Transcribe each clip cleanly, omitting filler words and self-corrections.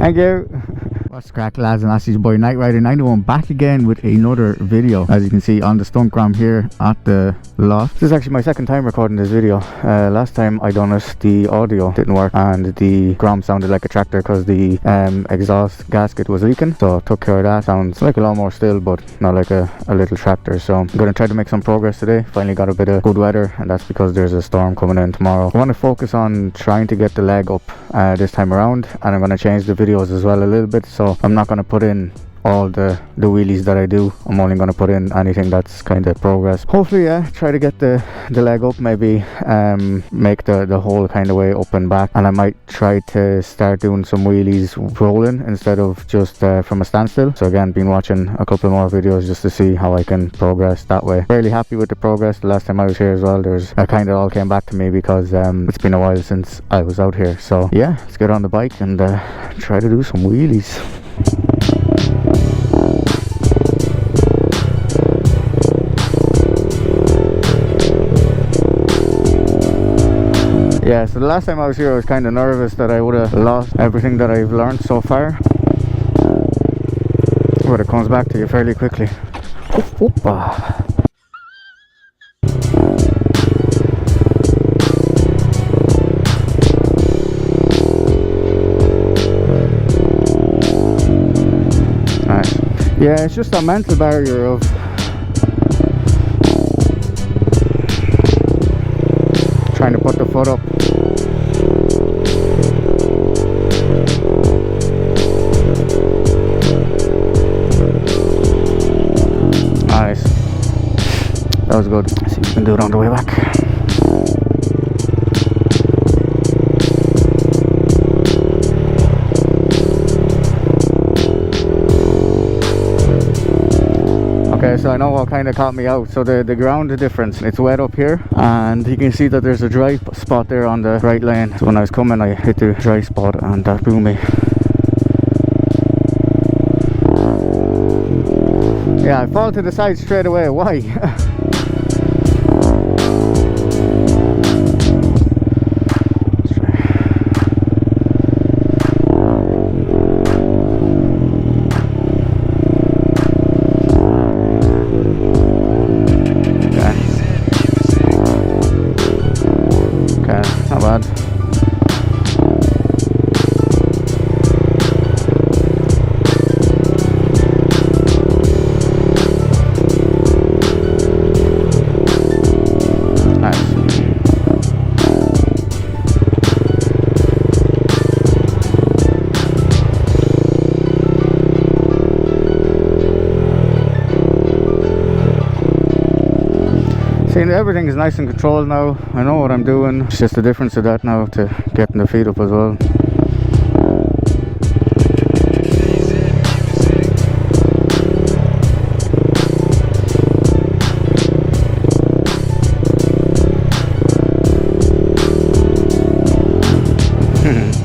Thank you. What's crack, lads and lassies? Boy Night Rider 91 back again with another video, as you can see on the Stunt Grom here at the loft. This is actually my second time recording this video. Last time I done it, the audio didn't work and the Grom sounded like a tractor because the exhaust gasket was leaking, so I took care of that. Sounds like a lawnmower still, but not like a little tractor. So I'm going to try to make some progress today. Finally got a bit of good weather, and that's because there's a storm coming in tomorrow. I want to focus on trying to get the leg up this time around, and I'm going to change the videos as well a little bit. So I'm not going to put in all the wheelies that I do. I'm only going to put in anything that's kind of progress. Hopefully, yeah, try to get the leg up, maybe make the whole kind of way up and back, and I might try to start doing some wheelies rolling instead of just from a standstill. So again, been watching a couple more videos just to see how I can progress that way. Fairly happy with the progress. The last time I was here as well, I kind of all came back to me because it's been a while since I was out here. So yeah, let's get on the bike and try to do some wheelies. Yeah, so the last time I was here I was kind of nervous that I would have lost everything that I've learned so far, but it comes back to you fairly quickly. Nice. Yeah, it's just a mental barrier of trying to put the foot up. Nice. That was good. Let's see if we can do it on the way back. Okay, so I know what kind of caught me out. So the ground difference, it's wet up here, and you can see that there's a dry spot there on the right lane. So when I was coming, I hit the dry spot and that blew me. Yeah, I fall to the side straight away. Why? Not bad. Nice. See, everything is nice and controlled now. I know what I'm doing. It's just the difference of that now to getting the feet up as well.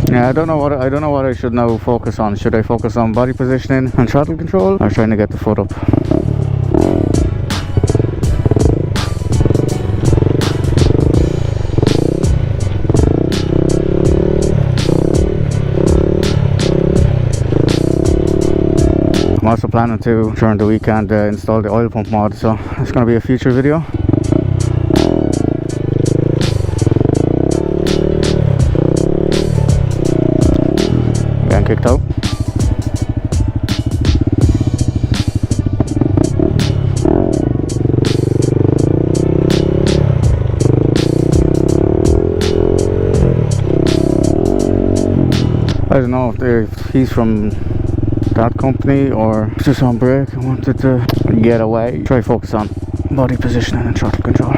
Yeah, I don't know what I should now focus on. Should I focus on body positioning and throttle control, or trying to get the foot up? I'm also planning to, during the weekend, install the oil pump mod, so it's going to be a future video. Getting kicked out. I don't know if he's from that company or just on break. I wanted to get away. Try focus on body positioning and throttle control.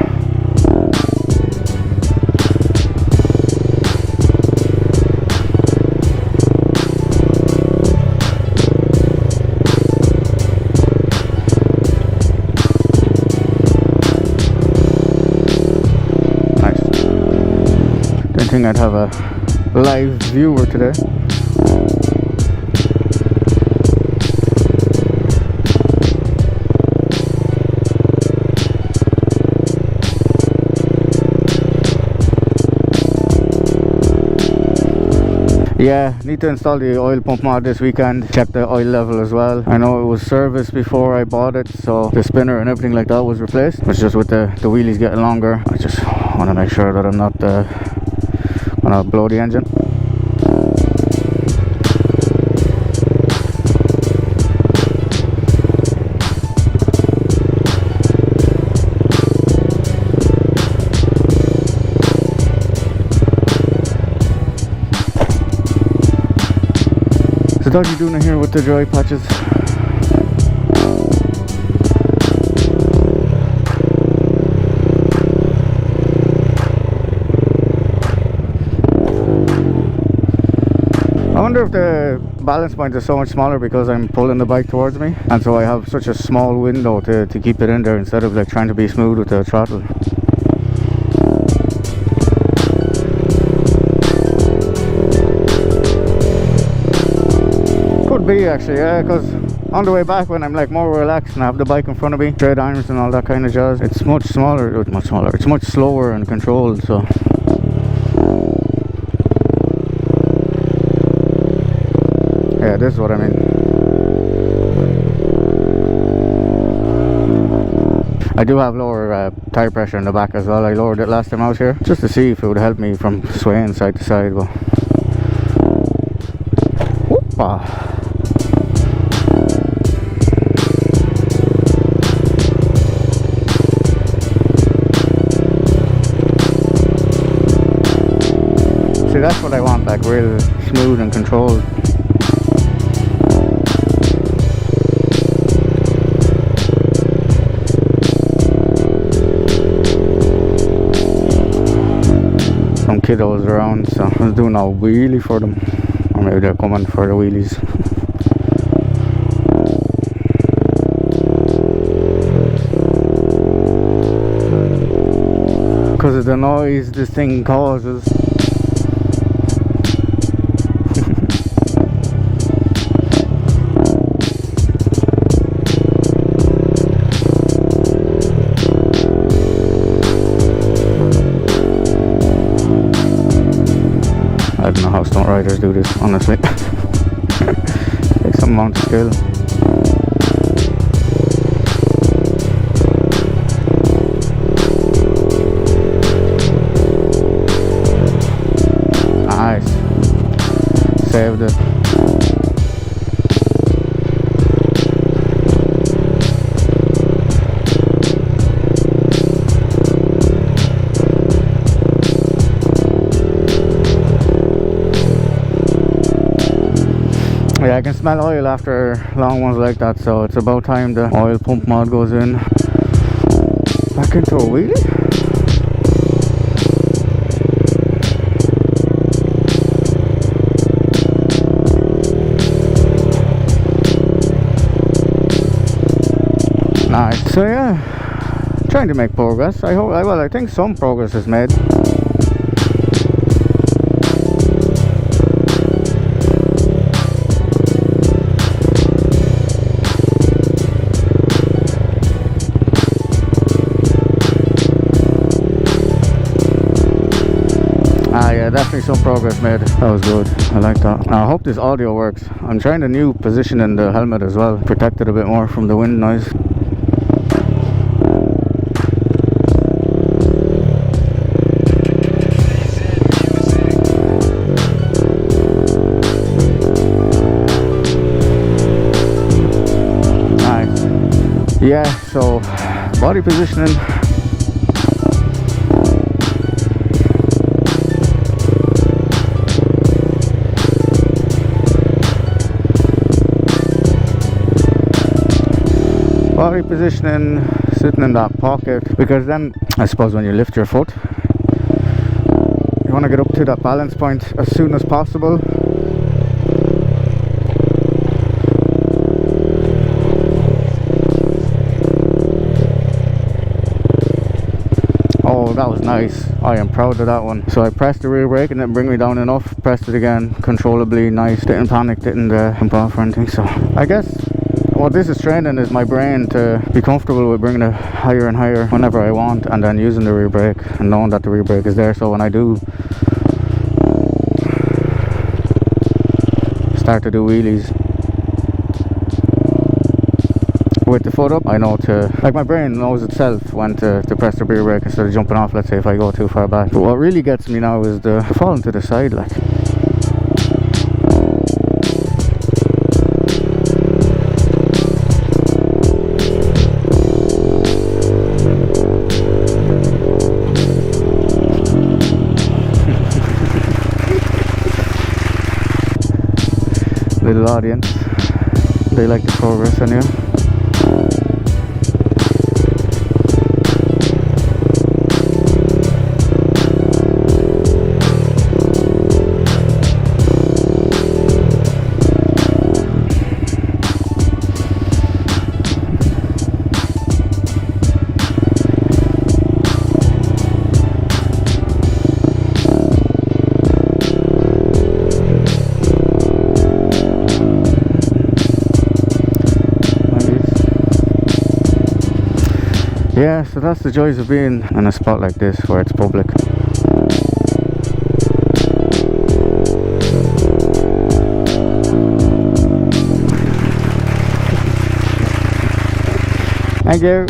Nice. Didn't think I'd have a live viewer today. Yeah, need to install the oil pump mod this weekend. Check the oil level as well. I know it was serviced before I bought it, so the spinner and everything like that was replaced. It's just with the wheelies getting longer, I just want to make sure that I'm not gonna blow the engine. So what are you doing here with the dry patches? I wonder if the balance point is so much smaller because I'm pulling the bike towards me, and so I have such a small window to keep it in there instead of like trying to be smooth with the throttle. Could be actually, yeah, because on the way back when I'm like more relaxed and I have the bike in front of me, straight irons and all that kind of jazz, it's much smaller, it's much slower and controlled, so. Yeah, this is what I mean. I do have lower tire pressure in the back as well. I lowered it last time I was here just to see if it would help me from swaying side to side, but whoopah. See, that's what I want, like real smooth and controlled. Some kiddos around, so I was doing a wheelie for them, or maybe they're coming for the wheelies. Because of the noise this thing causes. I don't know how stunt riders do this, honestly. Takes some amount of skill. Nice. Saved it. Yeah, I can smell oil after long ones like that, so it's about time the oil pump mod goes in. Back into a wheelie? Nice. So yeah, trying to make progress. I think some progress is made. Yeah, definitely some progress made. That was good. I like that. Now, I hope this audio works. I'm trying a new position in the helmet as well. Protect it a bit more from the wind noise. Nice. Yeah, so body positioning. Body positioning, sitting in that pocket, because then I suppose when you lift your foot you want to get up to that balance point as soon as possible. Oh, that was nice. I am proud of that one. So I pressed the rear brake and it bring me down enough, pressed it again, controllably nice, didn't panic, didn't jump off or anything. So I guess what this is training is my brain to be comfortable with bringing it higher and higher whenever I want, and then using the rear brake and knowing that the rear brake is there, so when I do start to do wheelies with the foot up. I know to, like, my brain knows itself when to press the rear brake instead of jumping off, let's say, if I go too far back. But what really gets me now is the falling to the side, like. Little audience, they like the progress anyway. Yeah, so that's the joys of being in a spot like this where it's public. Thank you.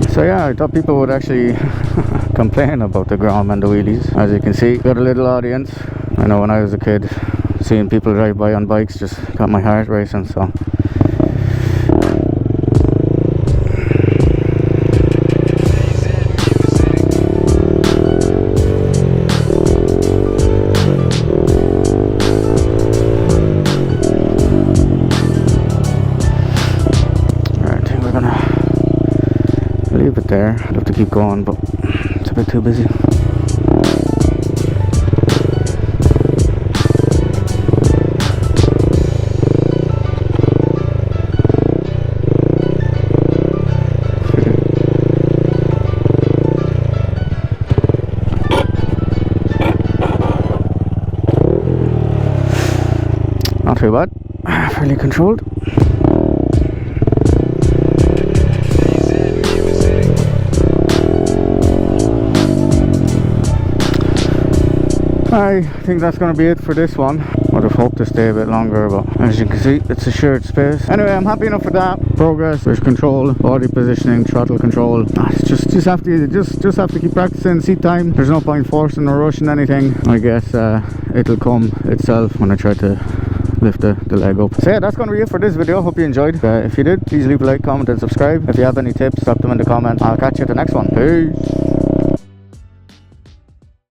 So yeah, I thought people would actually complain about the Grom and the wheelies. As you can see, got a little audience. I know when I was a kid, seeing people drive by on bikes just got my heart racing, so. Leave it there. I'd love to keep going, but it's a bit too busy. Not too bad. Fairly controlled. I think that's going to be it for this one. Would have hoped to stay a bit longer, but as you can see, it's a shared space. Anyway, I'm happy enough with that. Progress, there's control, body positioning, throttle control. Just have to keep practicing. Seat time. There's no point forcing or rushing anything. I guess it'll come itself when I try to lift the leg up. So yeah, that's going to be it for this video. Hope you enjoyed. If you did, please leave a like, comment and subscribe. If you have any tips, drop them in the comment. I'll catch you at the next one. Peace.